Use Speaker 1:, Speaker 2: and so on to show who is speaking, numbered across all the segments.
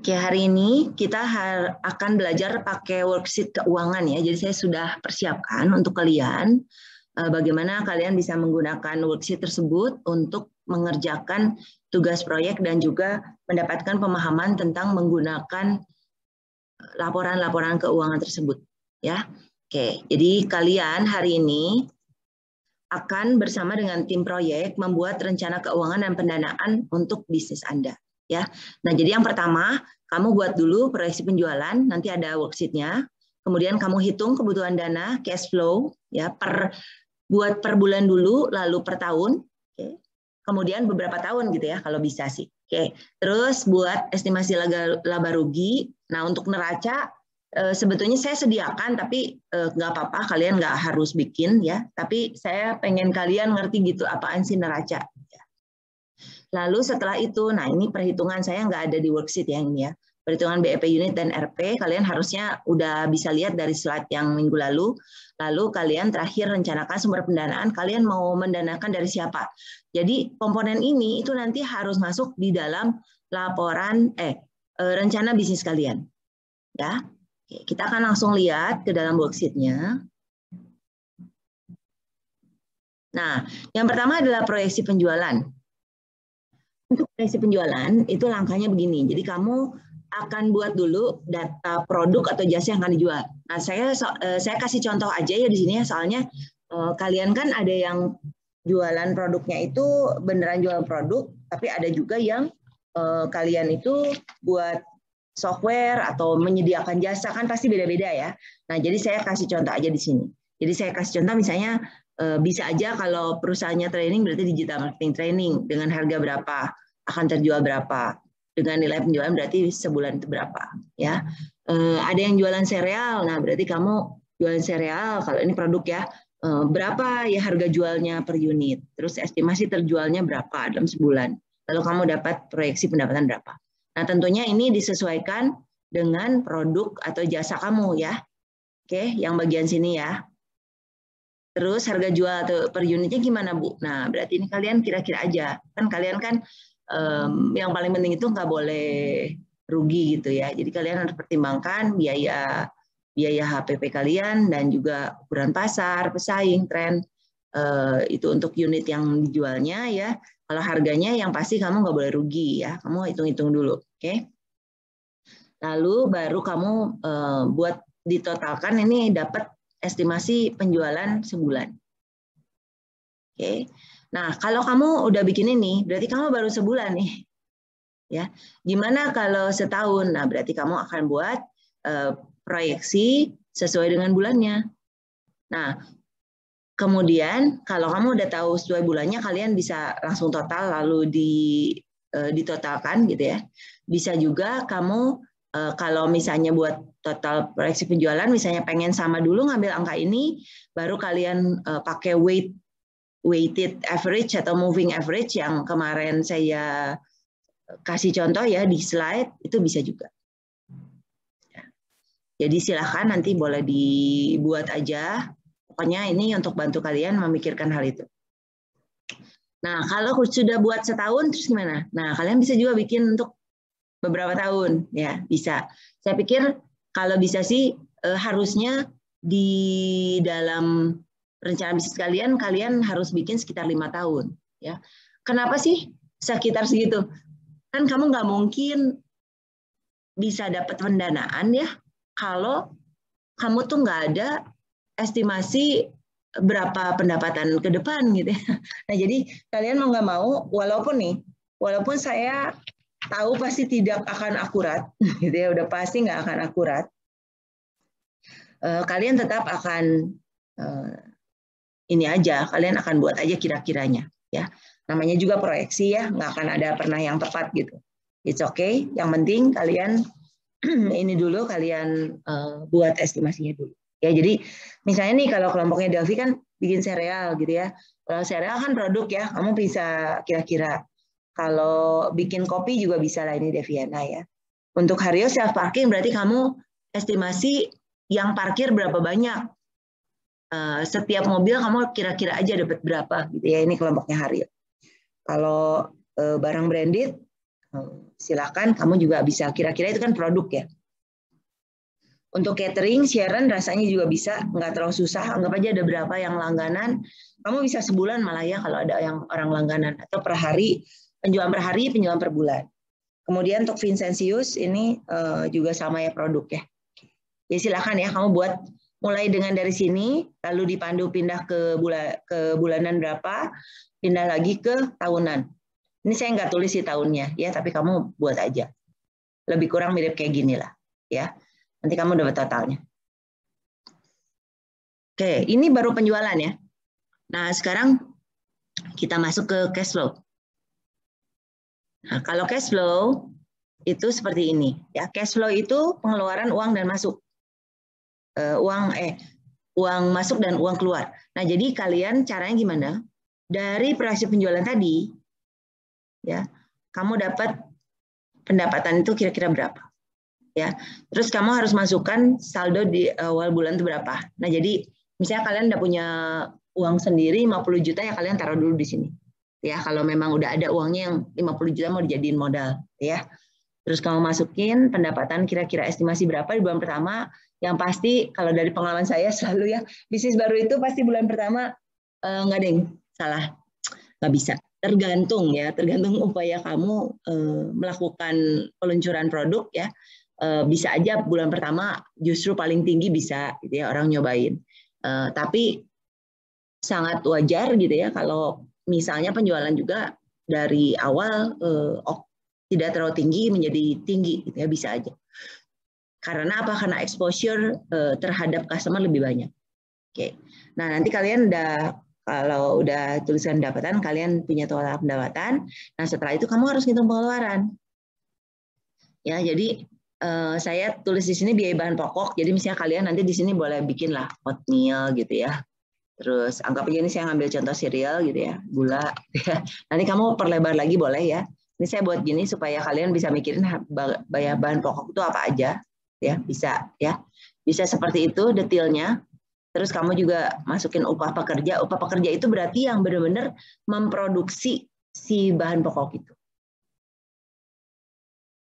Speaker 1: Oke, hari ini kita akan belajar pakai worksheet keuangan ya. Jadi saya sudah persiapkan untuk kalian bagaimana kalian bisa menggunakan worksheet tersebut untuk mengerjakan tugas proyek dan juga mendapatkan pemahaman tentang menggunakan laporan-laporan keuangan tersebut ya. Oke, jadi kalian hari ini akan bersama dengan tim proyek membuat rencana keuangan dan pendanaan untuk bisnis Anda. Ya, nah jadi yang pertama kamu buat dulu proyeksi penjualan, nanti ada worksheet-nya. Kemudian kamu hitung kebutuhan dana, cash flow, ya buat per bulan dulu, lalu per tahun. Oke. Kemudian beberapa tahun gitu ya kalau bisa sih. Oke. Terus buat estimasi laba rugi. Nah untuk neraca sebetulnya saya sediakan, tapi nggak apa-apa, kalian nggak harus bikin ya. Tapi saya pengen kalian ngerti gitu apaan sih neraca. Lalu setelah itu, nah ini perhitungan saya nggak ada di worksheet ya ini ya. Perhitungan BEP unit dan RP, kalian harusnya udah bisa lihat dari slide yang minggu lalu. Lalu kalian terakhir rencanakan sumber pendanaan, kalian mau mendanakan dari siapa. Jadi komponen ini itu nanti harus masuk di dalam laporan, rencana bisnis kalian. Ya, kita akan langsung lihat ke dalam worksheet-nya. Nah, yang pertama adalah proyeksi penjualan. Untuk proyeksi penjualan itu langkahnya begini. Jadi kamu akan buat dulu data produk atau jasa yang akan dijual. Nah, saya kasih contoh aja ya di sini ya, soalnya kalian kan ada yang jualan produknya itu beneran jualan produk, tapi ada juga yang kalian itu buat software atau menyediakan jasa, kan pasti beda-beda ya. Nah, jadi saya kasih contoh aja di sini. Jadi saya kasih contoh misalnya bisa aja kalau perusahaannya training berarti digital marketing training dengan harga berapa, akan terjual berapa, dengan nilai penjualan berarti sebulan itu berapa ya. Ada yang jualan sereal, nah berarti kamu jualan sereal, kalau ini produk ya, berapa ya harga jualnya per unit, terus estimasi terjualnya berapa dalam sebulan, lalu kamu dapat proyeksi pendapatan berapa. Nah tentunya ini disesuaikan dengan produk atau jasa kamu ya. Oke, yang bagian sini ya. Terus harga jual atau per unitnya gimana Bu? Nah berarti ini kalian kira-kira aja. Kan kalian kan yang paling penting itu nggak boleh rugi gitu ya. Jadi kalian harus pertimbangkan biaya HPP kalian dan juga ukuran pasar, pesaing, tren. Itu untuk unit yang dijualnya ya. Kalau harganya yang pasti kamu nggak boleh rugi ya. Kamu hitung-hitung dulu. Oke. Lalu baru kamu buat ditotalkan ini dapat estimasi penjualan sebulan. Oke. Nah, kalau kamu udah bikin ini, berarti kamu baru sebulan nih. Ya. Gimana kalau setahun? Nah, berarti kamu akan buat proyeksi sesuai dengan bulannya. Nah, kemudian kalau kamu udah tahu sesuai bulannya, kalian bisa langsung total lalu ditotalkan gitu ya. Bisa juga kamu kalau misalnya buat total proyeksi penjualan, misalnya pengen sama dulu ngambil angka ini, baru kalian pakai weighted average atau moving average yang kemarin saya kasih contoh ya di slide, itu bisa juga. Jadi silahkan nanti boleh dibuat aja. Pokoknya ini untuk bantu kalian memikirkan hal itu. Nah, kalau sudah buat setahun, terus gimana? Nah, kalian bisa juga bikin untuk beberapa tahun, ya bisa. Saya pikir kalau bisa sih harusnya di dalam rencana bisnis kalian harus bikin sekitar 5 tahun, ya. Kenapa sih sekitar segitu? Kan kamu nggak mungkin bisa dapat pendanaan ya kalau kamu tuh nggak ada estimasi berapa pendapatan ke depan gitu ya. Nah jadi kalian mau nggak mau, walaupun saya tahu pasti tidak akan akurat, gitu ya, udah pasti nggak akan akurat. Kalian tetap akan ini aja, kalian akan buat aja kira-kiranya, ya. Namanya juga proyeksi ya, nggak akan ada pernah yang tepat gitu. It's okay. Yang penting kalian ini dulu, kalian buat estimasinya dulu. Ya, jadi misalnya nih kalau kelompoknya Delphi kan bikin sereal gitu ya. Kalau sereal kan produk ya, kamu bisa kira-kira. Kalau bikin kopi juga bisa lah, ini Deviana ya. Untuk Haryo self parking berarti kamu estimasi yang parkir berapa banyak. Setiap mobil kamu kira-kira aja dapat berapa gitu ya. Ini kelompoknya Haryo. Kalau barang branded silakan kamu juga bisa. Kira-kira itu kan produk ya. Untuk catering, Sharon rasanya juga bisa, nggak terlalu susah. Anggap aja ada berapa yang langganan. Kamu bisa sebulan malah ya kalau ada yang orang langganan. Atau per hari, penjualan per hari, penjualan per bulan. Kemudian untuk Vincentius ini juga sama ya produk ya. Ya silakan ya kamu buat mulai dengan dari sini, lalu dipandu pindah ke bulanan berapa, pindah lagi ke tahunan. Ini saya nggak tulis di tahunnya ya, tapi kamu buat aja. Lebih kurang mirip kayak gini lah ya. Nanti kamu dapat totalnya. Oke, ini baru penjualan ya. Nah sekarang kita masuk ke cash flow. Nah kalau cash flow itu seperti ini ya. Cash flow itu pengeluaran uang dan masuk. Uang masuk dan uang keluar. Nah, jadi kalian caranya gimana? Dari proyeksi penjualan tadi, ya, kamu dapat pendapatan itu kira-kira berapa? Ya, terus kamu harus masukkan saldo di awal bulan itu berapa. Nah, jadi misalnya kalian udah punya uang sendiri 50 juta ya kalian taruh dulu di sini. Ya, kalau memang udah ada uangnya yang 50 juta mau dijadiin modal, ya. Terus kamu masukin pendapatan kira-kira estimasi berapa di bulan pertama. Yang pasti kalau dari pengalaman saya selalu ya bisnis baru itu pasti bulan pertama nggak ada yang salah, nggak bisa. Tergantung ya, tergantung upaya kamu melakukan peluncuran produk ya. Bisa aja bulan pertama justru paling tinggi bisa gitu ya orang nyobain. Tapi sangat wajar gitu ya kalau misalnya penjualan juga dari awal tidak terlalu tinggi menjadi tinggi gitu ya bisa aja. Karena apa? Karena exposure terhadap customer lebih banyak. Oke. Nah, nanti kalian kalau udah tuliskan pendapatan, kalian punya total pendapatan. Nah, setelah itu kamu harus hitung pengeluaran. Ya, jadi saya tulis di sini biaya bahan pokok. Jadi misalnya kalian nanti di sini boleh bikin lah oatmeal gitu ya. Terus anggap aja ini saya ngambil contoh cereal gitu ya, gula. Nanti kamu perlebar lagi boleh ya. Ini saya buat gini supaya kalian bisa mikirin biaya bahan pokok itu apa aja. Ya, bisa ya. Bisa seperti itu detailnya. Terus kamu juga masukin upah pekerja. Upah pekerja itu berarti yang benar-benar memproduksi si bahan pokok itu.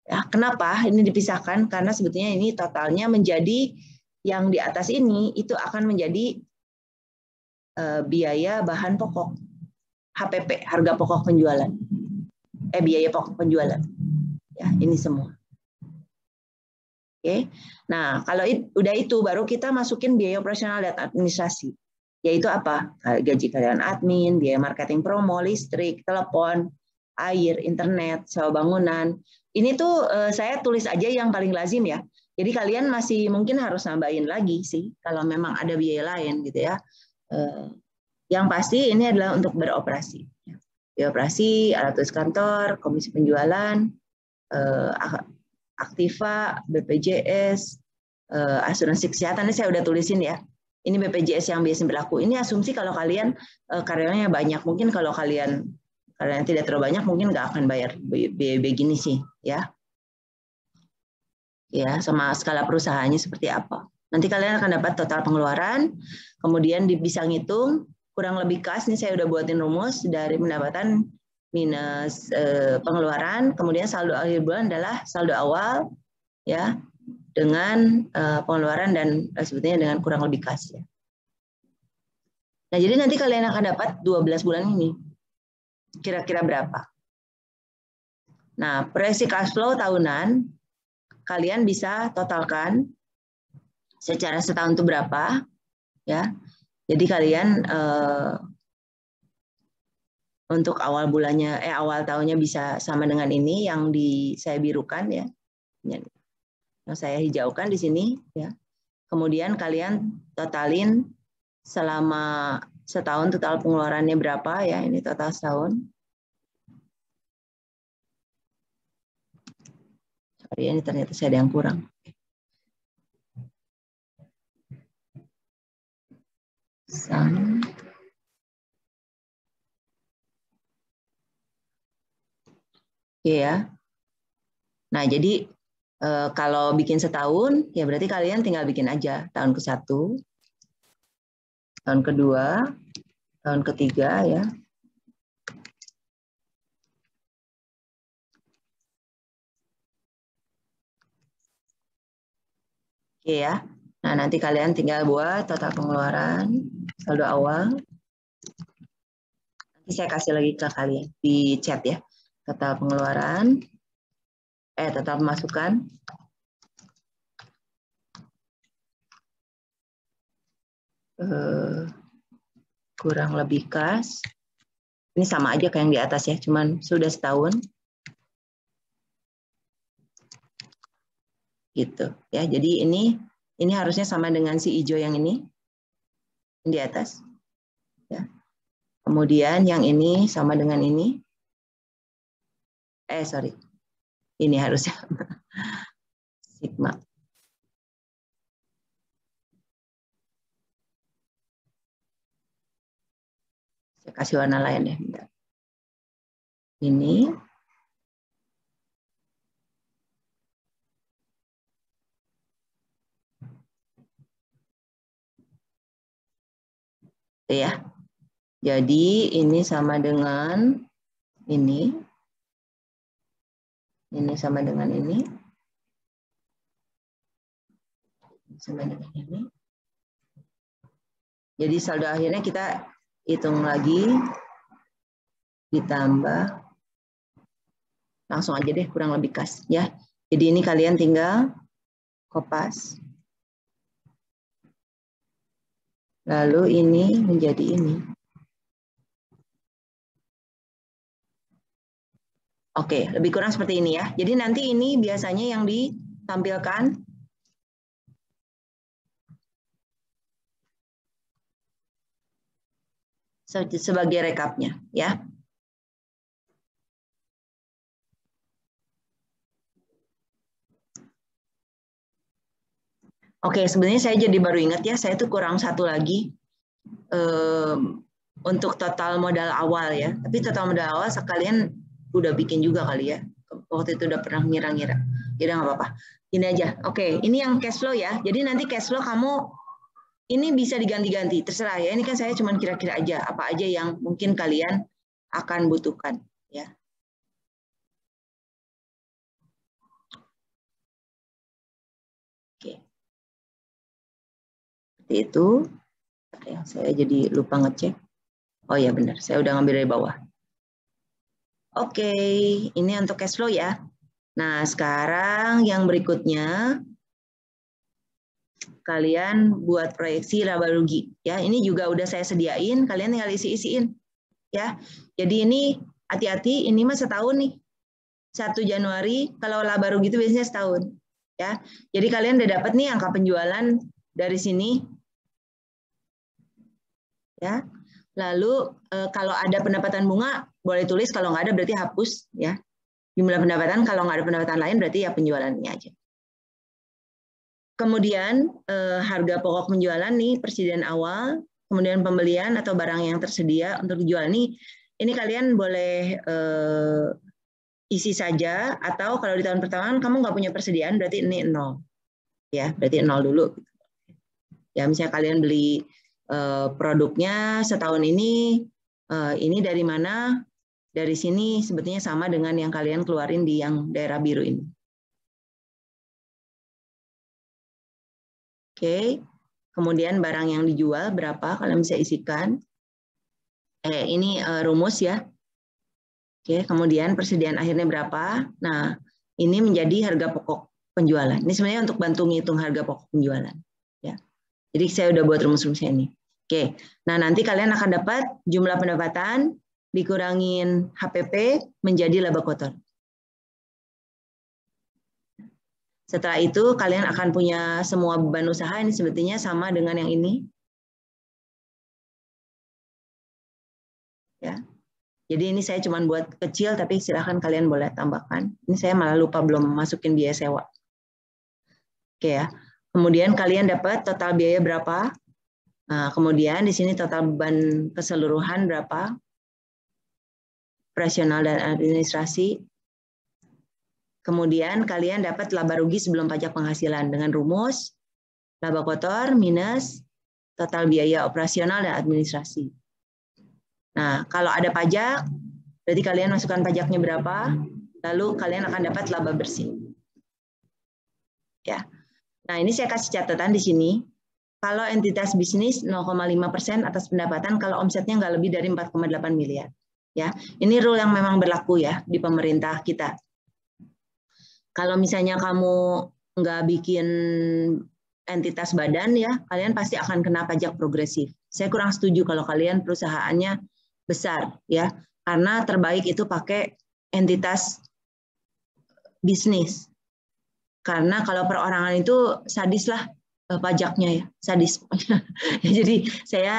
Speaker 1: Ya, kenapa ini dipisahkan? Karena sebetulnya ini totalnya menjadi yang di atas ini itu akan menjadi biaya bahan pokok. HPP, harga pokok penjualan. Biaya pokok penjualan. Ya, ini semua. Oke. Nah, kalau udah itu baru kita masukin biaya operasional dan administrasi. Yaitu apa? Gaji karyawan admin, biaya marketing promo, listrik, telepon, air, internet, sewa bangunan. Ini tuh saya tulis aja yang paling lazim ya. Jadi kalian masih mungkin harus nambahin lagi sih kalau memang ada biaya lain gitu ya. Yang pasti ini adalah untuk beroperasi. Biaya operasi, alat tulis kantor, komisi penjualan, Aktiva, BPJS, asuransi kesehatan, ini saya udah tulisin ya. Ini BPJS yang biasa berlaku. Ini asumsi kalau kalian karyawannya banyak. Mungkin kalau kalian tidak terlalu banyak, mungkin nggak akan bayar begini sih, ya. Ya, sama skala perusahaannya seperti apa. Nanti kalian akan dapat total pengeluaran, kemudian bisa ngitung kurang lebih kas. Ini saya udah buatin rumus dari pendapatan minus pengeluaran, kemudian saldo akhir bulan adalah saldo awal ya dengan pengeluaran dan sebetulnya dengan kurang lebih kas ya. Nah, jadi nanti kalian akan dapat 12 bulan ini. Kira-kira berapa? Nah, proyeksi cash flow tahunan kalian bisa totalkan secara setahun itu berapa ya. Jadi kalian untuk awal bulannya awal tahunnya bisa sama dengan ini yang saya birukan ya. Yang saya hijaukan di sini ya. Kemudian kalian totalin selama setahun total pengeluarannya berapa ya, ini total setahun. Sorry, ini ternyata saya ada yang kurang. Oke ya. Nah, jadi kalau bikin setahun, ya berarti kalian tinggal bikin aja tahun ke-1, tahun kedua, tahun ketiga ya. Oke ya. Nah, nanti kalian tinggal buat total pengeluaran, saldo awal. Nanti saya kasih lagi ke kalian di chat ya. Total pengeluaran, total pemasukan. Kurang lebih kas. Ini sama aja kayak yang di atas ya, cuman sudah setahun. Gitu ya. Jadi ini harusnya sama dengan si hijau yang ini di atas. Ya. Kemudian yang ini sama dengan ini. Sorry. Ini harusnya sigma. Saya kasih warna lain ya. Bentar. Ini. Ya. Jadi ini sama dengan ini. Ini sama dengan ini. Sama dengan ini. Jadi saldo akhirnya kita hitung lagi, ditambah, langsung aja deh kurang lebih kas ya. Jadi ini kalian tinggal kopas. Lalu ini menjadi ini. Oke, lebih kurang seperti ini ya. Jadi nanti ini biasanya yang ditampilkan sebagai rekapnya ya. Oke, sebenarnya saya jadi baru ingat ya, saya tuh kurang satu lagi untuk total modal awal ya. Tapi total modal awal sekalian udah bikin juga kali ya. Waktu itu udah pernah ngira-ngira. Ya udah nggak apa-apa. Ini aja. Oke, ini yang cash flow ya. Jadi nanti cash flow kamu ini bisa diganti-ganti, terserah ya. Ini kan saya cuma kira-kira aja, apa aja yang mungkin kalian akan butuhkan ya. Oke. Seperti itu. Saya jadi lupa ngecek. Oh ya benar, saya udah ngambil dari bawah. Oke, ini untuk cash flow ya. Nah, sekarang yang berikutnya kalian buat proyeksi laba rugi ya. Ini juga udah saya sediain, kalian tinggal isi-isiin ya. Jadi ini hati-hati, ini mah setahun nih. 1 Januari kalau laba rugi itu biasanya setahun ya. Jadi kalian udah dapat nih angka penjualan dari sini ya. Lalu kalau ada pendapatan bunga boleh tulis, kalau nggak ada berarti hapus ya. Jumlah pendapatan, kalau nggak ada pendapatan lain berarti ya penjualannya aja. Kemudian harga pokok penjualan nih persediaan awal, kemudian pembelian atau barang yang tersedia untuk dijual ini kalian boleh isi saja, atau kalau di tahun pertama kamu nggak punya persediaan berarti ini 0 ya, berarti 0 dulu. Ya misalnya kalian beli produknya setahun ini dari mana? Dari sini sebetulnya sama dengan yang kalian keluarin di yang daerah biru ini. Oke, kemudian barang yang dijual berapa? Kalian bisa isikan. Ini rumus ya. Oke, kemudian persediaan akhirnya berapa? Nah, ini menjadi harga pokok penjualan. Ini sebenarnya untuk bantu ngitung harga pokok penjualan. Ya. Jadi saya udah buat rumus-rumusnya ini. Oke, nah nanti kalian akan dapat jumlah pendapatan dikurangin HPP menjadi laba kotor. Setelah itu kalian akan punya semua beban usaha, ini sebetulnya sama dengan yang ini. Ya. Jadi ini saya cuma buat kecil, tapi silahkan kalian boleh tambahkan. Ini saya malah lupa belum masukin biaya sewa. Oke ya. Kemudian kalian dapat total biaya berapa? Nah, kemudian di sini total beban keseluruhan berapa? Operasional dan administrasi. Kemudian kalian dapat laba rugi sebelum pajak penghasilan dengan rumus laba kotor minus total biaya operasional dan administrasi. Nah, kalau ada pajak, berarti kalian masukkan pajaknya berapa, lalu kalian akan dapat laba bersih. Ya. Nah, ini saya kasih catatan di sini. Kalau entitas bisnis 0,5% atas pendapatan kalau omsetnya nggak lebih dari 4,8 miliar. Ya, ini rule yang memang berlaku ya di pemerintah kita. Kalau misalnya kamu nggak bikin entitas badan ya, kalian pasti akan kena pajak progresif. Saya kurang setuju kalau kalian perusahaannya besar ya, karena terbaik itu pakai entitas bisnis. Karena kalau perorangan itu sadis lah pajaknya ya, sadis. Jadi saya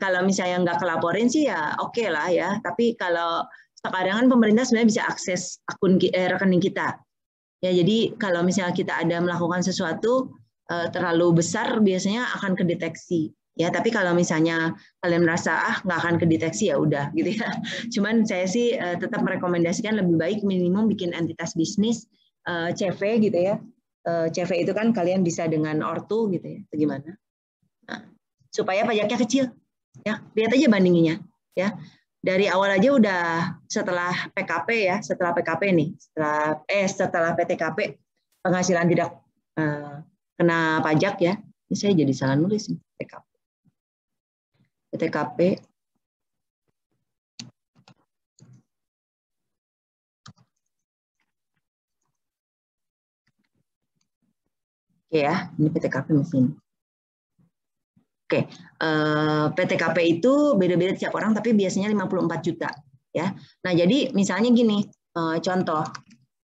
Speaker 1: kalau misalnya nggak kelaporin sih ya oke lah ya, tapi kalau sekarang kan pemerintah sebenarnya bisa akses akun rekening kita. Ya, jadi kalau misalnya kita ada melakukan sesuatu terlalu besar biasanya akan kedeteksi. Ya, tapi kalau misalnya kalian merasa nggak akan kedeteksi ya udah gitu ya. Cuman saya sih tetap merekomendasikan lebih baik minimum bikin entitas bisnis CV gitu ya. CV itu kan kalian bisa dengan ortu gitu ya, gimana? Nah, supaya pajaknya kecil. Ya, lihat aja bandinginnya ya. Dari awal aja udah setelah PKP ya, setelah PKP nih, setelah PTKP penghasilan tidak kena pajak ya. Ini saya jadi salah nulis nih, PTKP. Oke ya, ini PTKP mesin. Oke, PTKP itu beda-beda tiap orang, tapi biasanya 54 juta. Ya, nah jadi misalnya gini, contoh,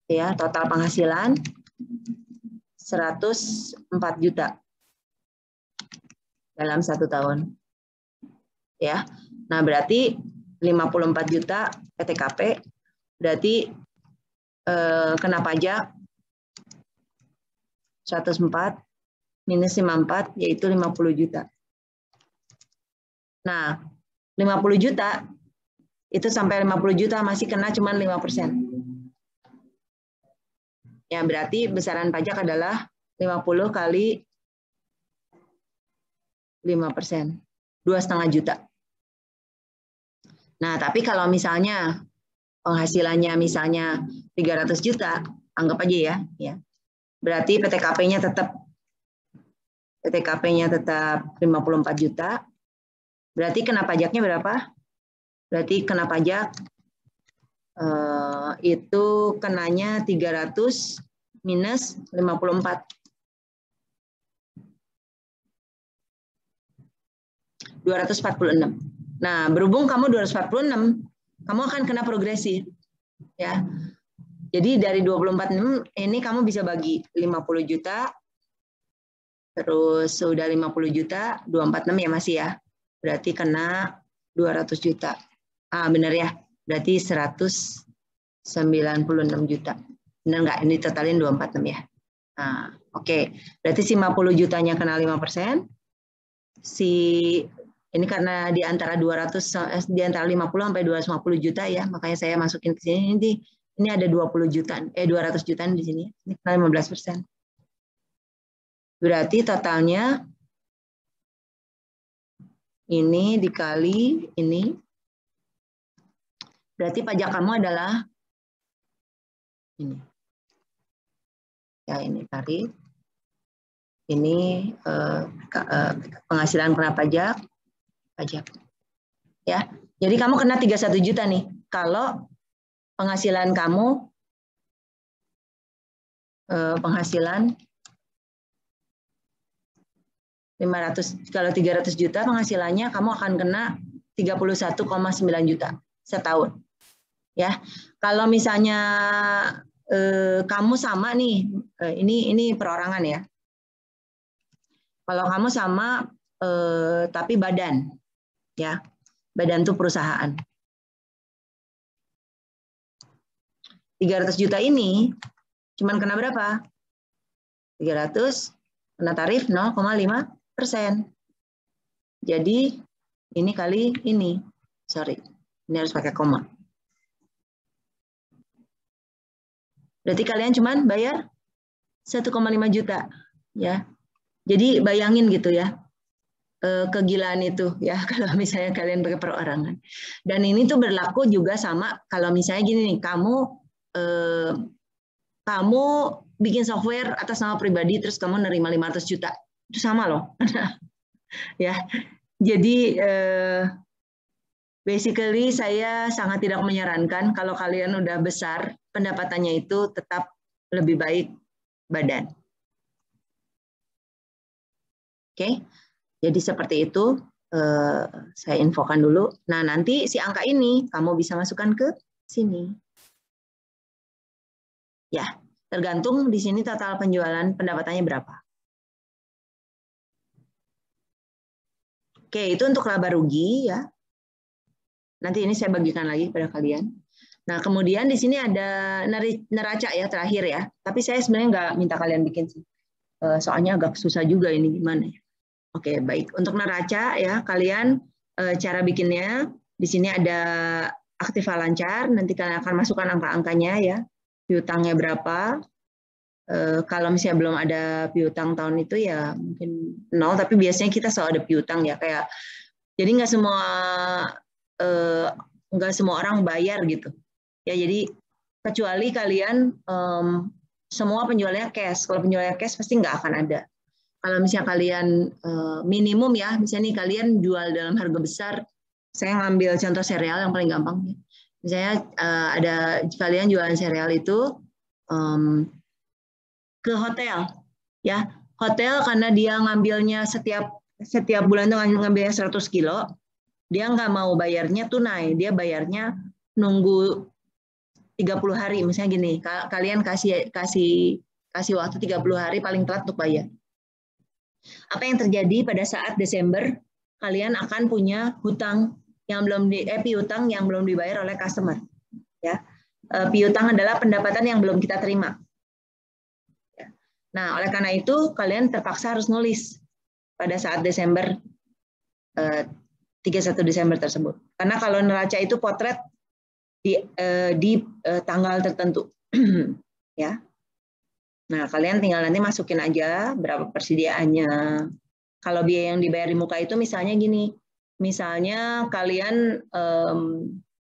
Speaker 1: ya total penghasilan 104 juta dalam 1 tahun. Ya, nah berarti 54 juta PTKP, berarti kena pajak 104 minus 54 yaitu 50 juta. Nah, 50 juta itu sampai 50 juta masih kena cuma 5%. Ya, berarti besaran pajak adalah 50 kali 5%, 2,5 juta. Nah, tapi kalau misalnya penghasilannya misalnya 300 juta, anggap aja ya. Berarti PTKP-nya tetap 54 juta. Berarti kena pajaknya berapa? Berarti kena pajak itu kenanya 300 minus 54. 246. Nah, berhubung kamu 246, kamu akan kena progresif. Ya. Jadi dari 24 ini kamu bisa bagi 50 juta, terus sudah 50 juta, 246 ya masih ya. Berarti kena 200 juta. Benar ya. Berarti 196 juta. Benar nggak? Ini totalin 246 ya. Nah, oke. Berarti 50 jutanya kena 5%. Ini karena di antara 50 sampai 250 juta ya, makanya saya masukin ke sini. Ini ada 20 juta, 200 jutaan di sini. Ini kena 15%. Berarti totalnya ini dikali ini. Berarti pajak kamu adalah ini. Ya, ini tarif. Ini penghasilan kena pajak. Ya. Jadi kamu kena 31 juta nih. Kalau penghasilan kamu penghasilan 500, kalau 300 juta penghasilannya kamu akan kena 31,9 juta setahun. Ya. Kalau misalnya kamu sama nih, ini perorangan ya. Kalau kamu sama tapi badan, ya, badan itu perusahaan. 300 juta ini cuman kena berapa? 300 kena tarif 0,5%. Jadi ini kali ini, sorry, ini harus pakai koma. Berarti kalian cuman bayar 1,5 juta, ya. Jadi bayangin gitu ya, kegilaan itu ya kalau misalnya kalian pakai perorangan. Dan ini tuh berlaku juga sama kalau misalnya gini nih, kamu kamu bikin software atas nama pribadi terus kamu nerima 500 juta. Itu sama loh. Ya. Jadi basically saya sangat tidak menyarankan kalau kalian udah besar, pendapatannya itu tetap lebih baik badan. Oke. Jadi seperti itu saya infokan dulu. Nah, nanti si angka ini kamu bisa masukkan ke sini. Ya, tergantung di sini total penjualan pendapatannya berapa. Oke, itu untuk laba rugi ya. Nanti ini saya bagikan lagi kepada kalian. Nah, kemudian di sini ada neraca ya terakhir ya. Tapi saya sebenarnya nggak minta kalian bikin sih. Soalnya agak susah juga ini gimana ya. Oke, baik. Untuk neraca ya, kalian cara bikinnya di sini ada aktiva lancar. Nanti kalian akan masukkan angka-angkanya ya. Piutangnya berapa? Kalau misalnya belum ada piutang tahun itu ya mungkin 0. Tapi biasanya kita selalu ada piutang ya. Kayak jadi nggak semua orang bayar gitu. Ya jadi kecuali kalian semua penjualnya cash. Kalau penjualnya cash pasti nggak akan ada. Kalau misalnya kalian minimum ya, misalnya nih kalian jual dalam harga besar, saya ngambil contoh sereal yang paling gampang. Misalnya ada kalian jualan sereal itu ke hotel, ya hotel karena dia ngambilnya setiap bulan tuh ngambilnya 100 kilo, dia nggak mau bayarnya tunai, dia bayarnya nunggu 30 hari, misalnya gini, kalian kasih waktu 30 hari paling telat untuk bayar. Apa yang terjadi pada saat Desember kalian akan punya hutang yang belum piutang yang belum dibayar oleh customer. Ya, piutang adalah pendapatan yang belum kita terima. Nah, oleh karena itu kalian terpaksa harus nulis pada saat Desember 31 Desember tersebut. Karena kalau neraca itu potret di tanggal tertentu, ya. Nah, kalian tinggal nanti masukin aja berapa persediaannya. Kalau biaya yang dibayar di muka itu misalnya gini, misalnya kalian,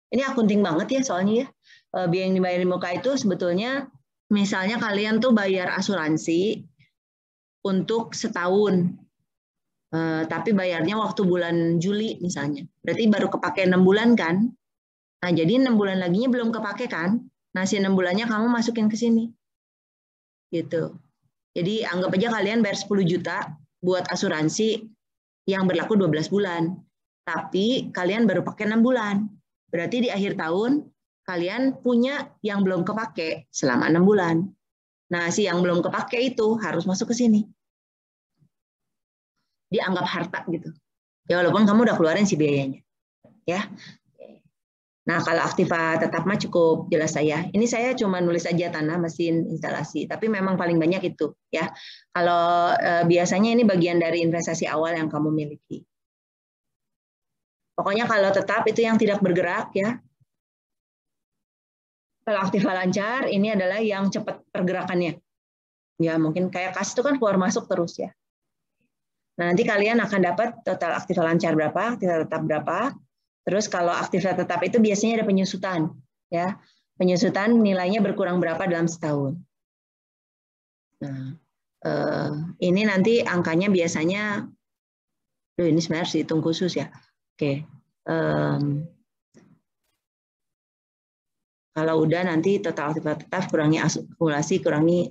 Speaker 1: ini akunting banget ya soalnya ya, biaya yang dibayar di muka itu sebetulnya misalnya kalian tuh bayar asuransi untuk setahun, tapi bayarnya waktu bulan Juli misalnya, berarti baru kepake 6 bulan kan? Nah, jadi 6 bulan laginya belum kepake kan? Nah, si 6 bulannya kamu masukin ke sini. Gitu. Jadi anggap aja kalian bayar 10 juta buat asuransi yang berlaku 12 bulan. Tapi kalian baru pakai 6 bulan. Berarti di akhir tahun kalian punya yang belum kepake selama 6 bulan. Nah, si yang belum kepake itu harus masuk ke sini. Dianggap harta gitu. Ya walaupun kamu udah keluarin si biayanya. Ya. Nah, kalau aktiva tetap mah cukup jelas saya. Ini saya cuma nulis aja tanah, mesin, instalasi. Tapi memang paling banyak itu, ya. Kalau biasanya ini bagian dari investasi awal yang kamu miliki. Pokoknya kalau tetap itu yang tidak bergerak, ya. Kalau aktiva lancar, ini adalah yang cepat pergerakannya. Ya, mungkin kayak kas itu kan keluar masuk terus ya. Nah, nanti kalian akan dapat total aktiva lancar berapa, aktiva tetap berapa. Terus kalau aktiva tetap itu biasanya ada penyusutan, ya. Penyusutan nilainya berkurang berapa dalam setahun. Nah, ini nanti angkanya biasanya, ini sebenarnya harus dihitung khusus ya. Oke. Kalau udah nanti total aktiva tetap kurangi akumulasi, kurangi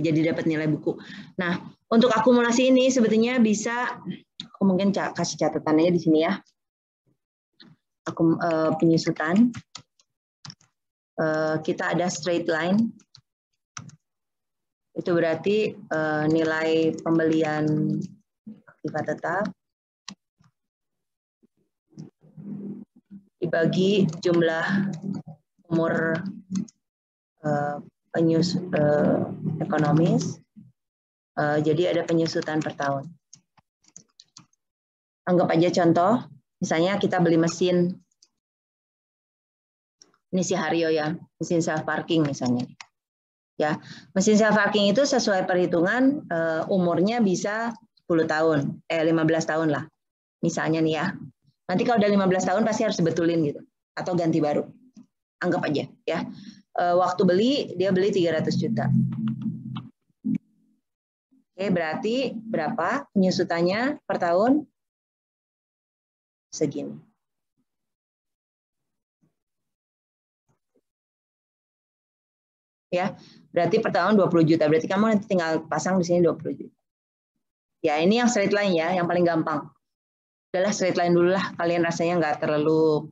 Speaker 1: jadi dapat nilai buku. Nah, untuk akumulasi ini sebetulnya bisa, aku mungkin kasih catatannya di sini ya. Penyusutan, kita ada straight line, itu berarti nilai pembelian aktiva tetap dibagi jumlah umur ekonomis, jadi ada penyusutan per tahun. Anggap aja contoh, misalnya kita beli mesin, ini si Haryo ya, mesin self parking misalnya. Ya, mesin self parking itu sesuai perhitungan umurnya bisa 10 tahun, 15 tahun lah. Misalnya nih ya. Nanti kalau udah 15 tahun pasti harus dibetulin gitu atau ganti baru. Anggap aja ya. waktu beli dia beli 300 juta. Oke, berarti berapa penyusutannya per tahun? Segini. Ya, berarti per tahun 20 juta. Berarti kamu nanti tinggal pasang di sini 20 juta. Ya, ini yang straight line ya, yang paling gampang. Udahlah straight line dulu lah, kalian rasanya nggak terlalu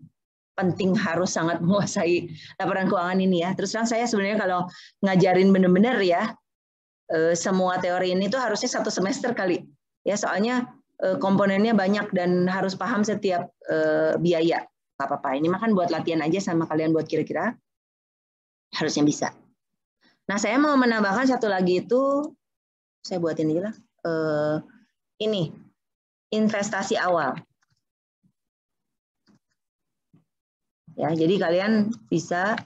Speaker 1: penting harus sangat menguasai laporan keuangan ini ya. Terus terang saya sebenarnya kalau ngajarin bener-bener ya, semua teori ini tuh harusnya 1 semester kali. Ya, soalnya komponennya banyak dan harus paham setiap biaya. Nggak apa-apa, ini makan buat latihan aja sama kalian buat kira-kira harusnya bisa. Nah, saya mau menambahkan satu lagi itu, saya buatin aja lah. Ini, investasi awal. Ya, jadi kalian bisa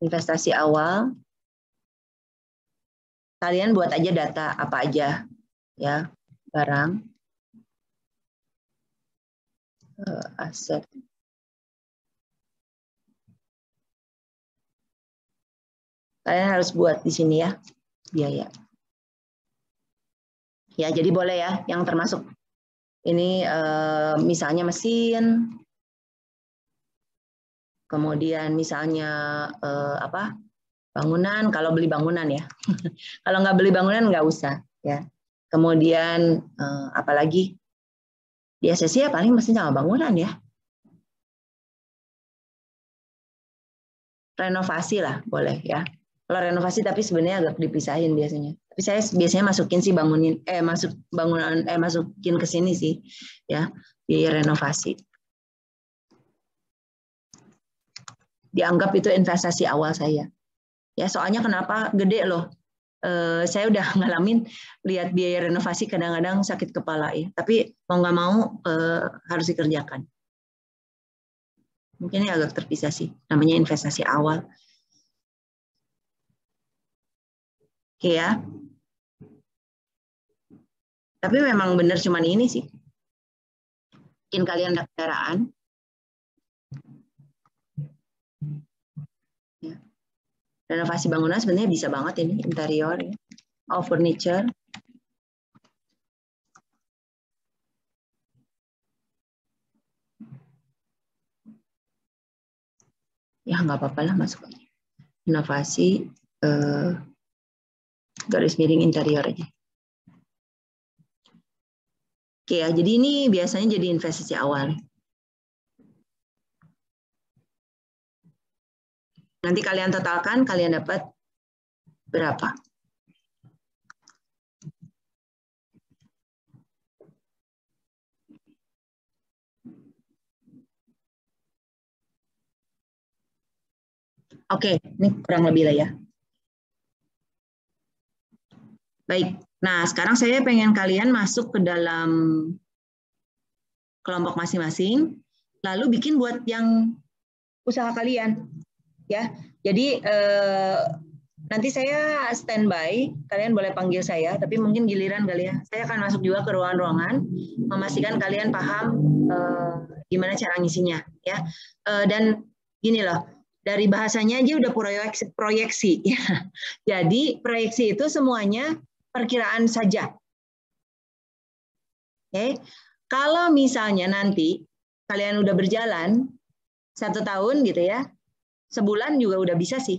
Speaker 1: investasi awal. Kalian buat aja data apa aja, ya, barang, aset. Kalian harus buat di sini ya, biaya. Ya, jadi boleh ya, yang termasuk ini misalnya mesin, kemudian misalnya apa? Bangunan, kalau beli bangunan ya. Kalau nggak beli bangunan nggak usah ya. Kemudian apalagi biasanya sih ya paling mesin sama bangunan ya. Renovasi lah boleh ya. Kalau renovasi tapi sebenarnya agak dipisahin biasanya. Tapi saya biasanya masukin sih masukin ke sini sih ya, di renovasi. Dianggap itu investasi awal saya. Ya, soalnya kenapa gede loh. Saya udah ngalamin lihat biaya renovasi kadang-kadang sakit kepala ya. Tapi mau nggak mau harus dikerjakan. Mungkin ini agak terpisah sih. Namanya investasi awal. Oke ya. Tapi memang benar cuman ini sih. Mungkin kalian ada kendaraan. Ya. Renovasi bangunan sebenarnya bisa banget ini, interior ya. Oh, furniture. Ya nggak apa-apa lah masuk aja. Inovasi garis miring interior aja. Oke ya, jadi ini biasanya jadi investasi awal. Nanti kalian totalkan, kalian dapat berapa? Oke, ini kurang lebih lah ya. Baik, nah sekarang saya pengen kalian masuk ke dalam kelompok masing-masing, lalu bikin buat yang usaha kalian, ya. Jadi nanti saya standby, kalian boleh panggil saya, tapi mungkin giliran kali ya. Saya akan masuk juga ke ruangan-ruangan, memastikan kalian paham gimana cara ngisinya, ya. Dan gini loh, dari bahasanya aja udah proyeksi, ya. Jadi proyeksi itu semuanya perkiraan saja. Oke, kalau misalnya nanti kalian udah berjalan 1 tahun gitu ya, sebulan juga udah bisa sih.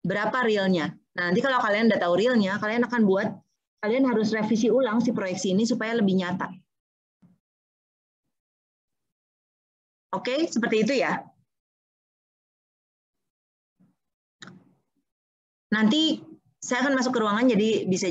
Speaker 1: Berapa realnya? Nah, nanti kalau kalian udah tahu realnya, kalian akan buat, kalian harus revisi ulang si proyeksi ini supaya lebih nyata. Oke, seperti itu ya. Nanti saya akan masuk ke ruangan, jadi bisa